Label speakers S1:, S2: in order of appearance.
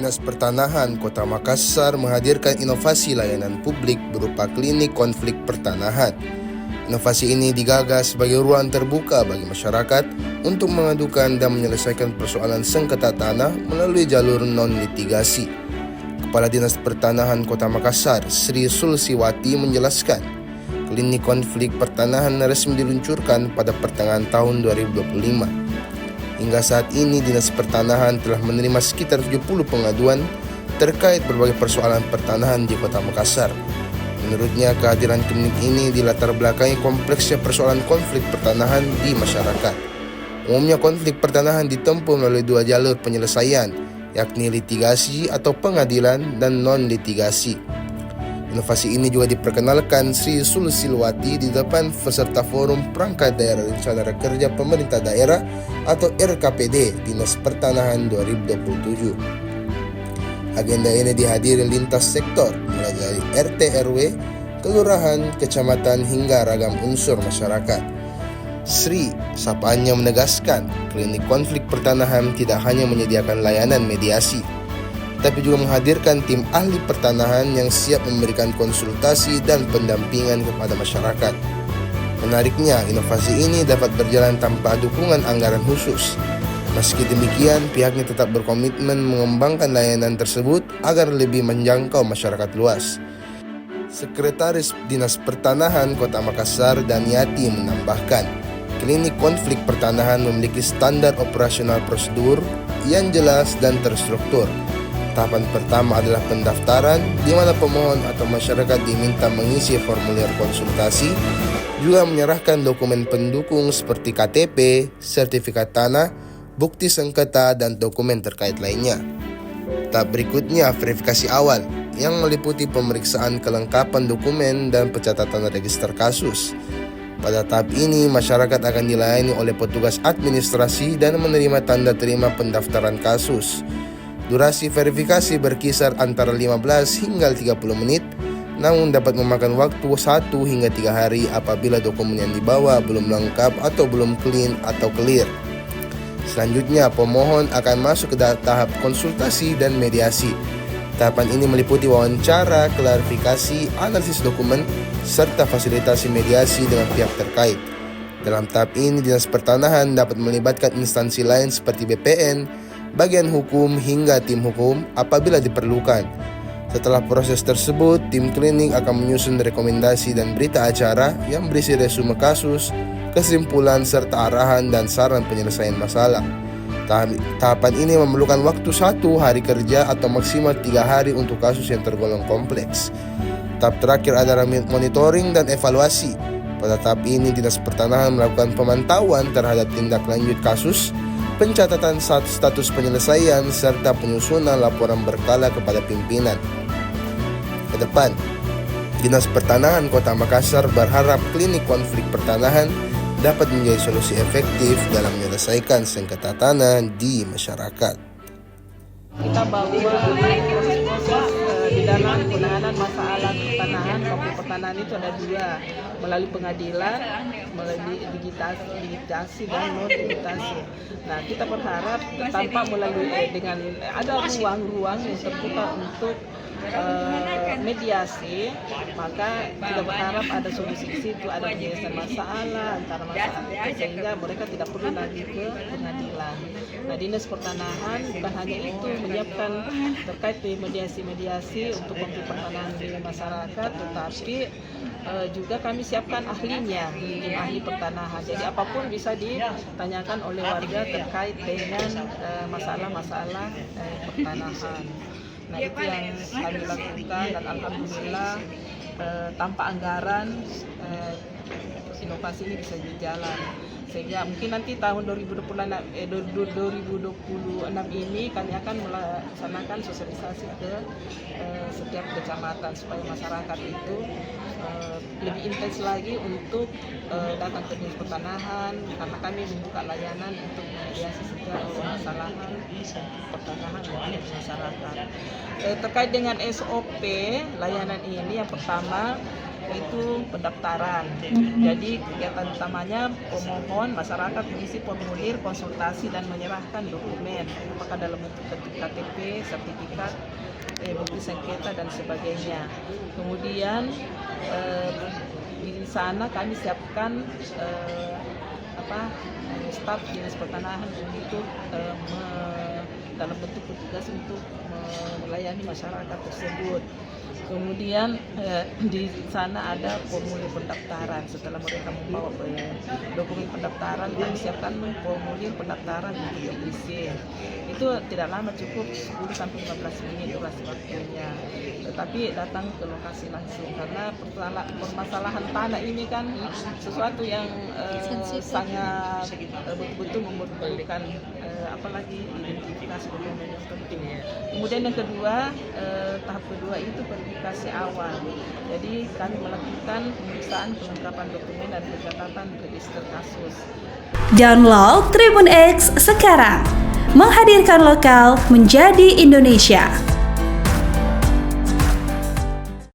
S1: Dinas Pertanahan Kota Makassar menghadirkan inovasi layanan publik berupa klinik konflik pertanahan. Inovasi ini digagas sebagai ruang terbuka bagi masyarakat untuk mengadukan dan menyelesaikan persoalan sengketa tanah melalui jalur non-litigasi. Kepala Dinas Pertanahan Kota Makassar, Sri Sulsiwati menjelaskan, klinik konflik pertanahan resmi diluncurkan pada pertengahan tahun 2025. Hingga saat ini, Dinas Pertanahan telah menerima sekitar 70 pengaduan terkait berbagai persoalan pertanahan di Kota Makassar. Menurutnya, kehadiran klinik ini dilatar belakangi kompleksnya persoalan konflik pertanahan di masyarakat. Umumnya konflik pertanahan ditempuh melalui dua jalur penyelesaian, yakni litigasi atau pengadilan dan non-litigasi. Inovasi ini juga diperkenalkan Sri Sulsiwati di depan peserta Forum Perangkat Daerah Rencana Kerja Pemerintah Daerah atau RKPD Dinas Pertanahan 2027. Agenda ini dihadiri lintas sektor, mulai dari RT RW, kelurahan, kecamatan hingga ragam unsur masyarakat. Sri sapaannya menegaskan, klinik konflik pertanahan tidak hanya menyediakan layanan mediasi, tapi juga menghadirkan tim ahli pertanahan yang siap memberikan konsultasi dan pendampingan kepada masyarakat. Menariknya, inovasi ini dapat berjalan tanpa dukungan anggaran khusus. Meski demikian, pihaknya tetap berkomitmen mengembangkan layanan tersebut agar lebih menjangkau masyarakat luas. Sekretaris Dinas Pertanahan Kota Makassar, Daniati, menambahkan, klinik konflik pertanahan memiliki standar operasional prosedur yang jelas dan terstruktur. Tahapan pertama adalah pendaftaran, di mana pemohon atau masyarakat diminta mengisi formulir konsultasi, juga menyerahkan dokumen pendukung seperti KTP, sertifikat tanah, bukti sengketa, dan dokumen terkait lainnya. Tahap berikutnya verifikasi awal, yang meliputi pemeriksaan kelengkapan dokumen dan pencatatan register kasus. Pada tahap ini, masyarakat akan dilayani oleh petugas administrasi dan menerima tanda terima pendaftaran kasus. Durasi verifikasi berkisar antara 15 hingga 30 menit, namun dapat memakan waktu 1 hingga 3 hari apabila dokumen yang dibawa belum lengkap atau belum clean atau clear. Selanjutnya, pemohon akan masuk ke tahap konsultasi dan mediasi. Tahapan ini meliputi wawancara, klarifikasi, analisis dokumen, serta fasilitasi mediasi dengan pihak terkait. Dalam tahap ini, Dinas Pertanahan dapat melibatkan instansi lain seperti BPN, bagian hukum hingga tim hukum apabila diperlukan. Setelah proses tersebut, tim klinik akan menyusun rekomendasi dan berita acara yang berisi resume kasus, kesimpulan serta arahan dan saran penyelesaian masalah. Tahapan ini memerlukan waktu 1 hari kerja atau maksimal 3 hari untuk kasus yang tergolong kompleks. Tahap terakhir adalah monitoring dan evaluasi. Pada tahap ini, Dinas Pertanahan melakukan pemantauan terhadap tindak lanjut kasus, pencatatan status penyelesaian, serta penyusunan laporan berkala kepada pimpinan. Ke depan, Dinas Pertanahan Kota Makassar berharap klinik konflik pertanahan dapat menjadi solusi efektif dalam menyelesaikan sengketa tanah di masyarakat.
S2: Kita bawa proses-proses di dalam penanganan masalah pertanahan. Konflik pertanahan itu ada 2, melalui pengadilan, melalui digitasi dan non-digitasi. Nah, kita berharap tanpa melalui dengan ada ruang-ruang yang terbuka untuk mediasi, maka kita berharap ada solusi di situ, ada penyelesaian masalah antara masyarakat itu, sehingga mereka tidak perlu lagi ke pengadilan. Nah, Dinas Pertanahan bukan hanya itu menyiapkan terkait mediasi-mediasi untuk konflik pertanahan di masyarakat, tetapi juga kami siapkan ahlinya, tim ahli pertanahan. Jadi apapun bisa ditanyakan oleh warga terkait dengan masalah-masalah pertanahan. Nah, itu yang kami lakukan dan alhamdulillah tanpa anggaran inovasi ini bisa berjalan. Sehingga mungkin nanti tahun 2026 ini kami akan melaksanakan sosialisasi ke setiap kecamatan supaya masyarakat itu lebih intens lagi untuk datang ke Dinas Pertanahan, karena kami membuka layanan untuk mediasi setiap permasalahan pertanahan yang ada di masyarakat. Terkait dengan SOP layanan ini, yang pertama itu pendaftaran. Jadi kegiatan utamanya pemohon masyarakat mengisi formulir konsultasi dan menyerahkan dokumen, apakah dalam bentuk KTP, sertifikat, bukti sengketa dan sebagainya. Kemudian di sana kami siapkan staf dinas pertanahan untuk dalam bentuk petugas untuk melayani masyarakat tersebut. Kemudian di sana ada formulir pendaftaran. Setelah mereka membawa dokumen pendaftaran, kami siapkan formulir pendaftaran untuk diisi. Itu tidak lama, cukup 10-15 menit durasi waktunya. Tetapi datang ke lokasi langsung karena permasalahan tanah ini kan sesuatu yang sangat betul-betul memerlukan apalagi identifikasi dokumen yang penting. Kemudian yang kedua, tahap kedua itu verifikasi awal. Jadi kami melakukan pemeriksaan kelengkapan dokumen dan pencatatan register kasus.
S3: Download Tribun X sekarang, menghadirkan lokal menjadi Indonesia.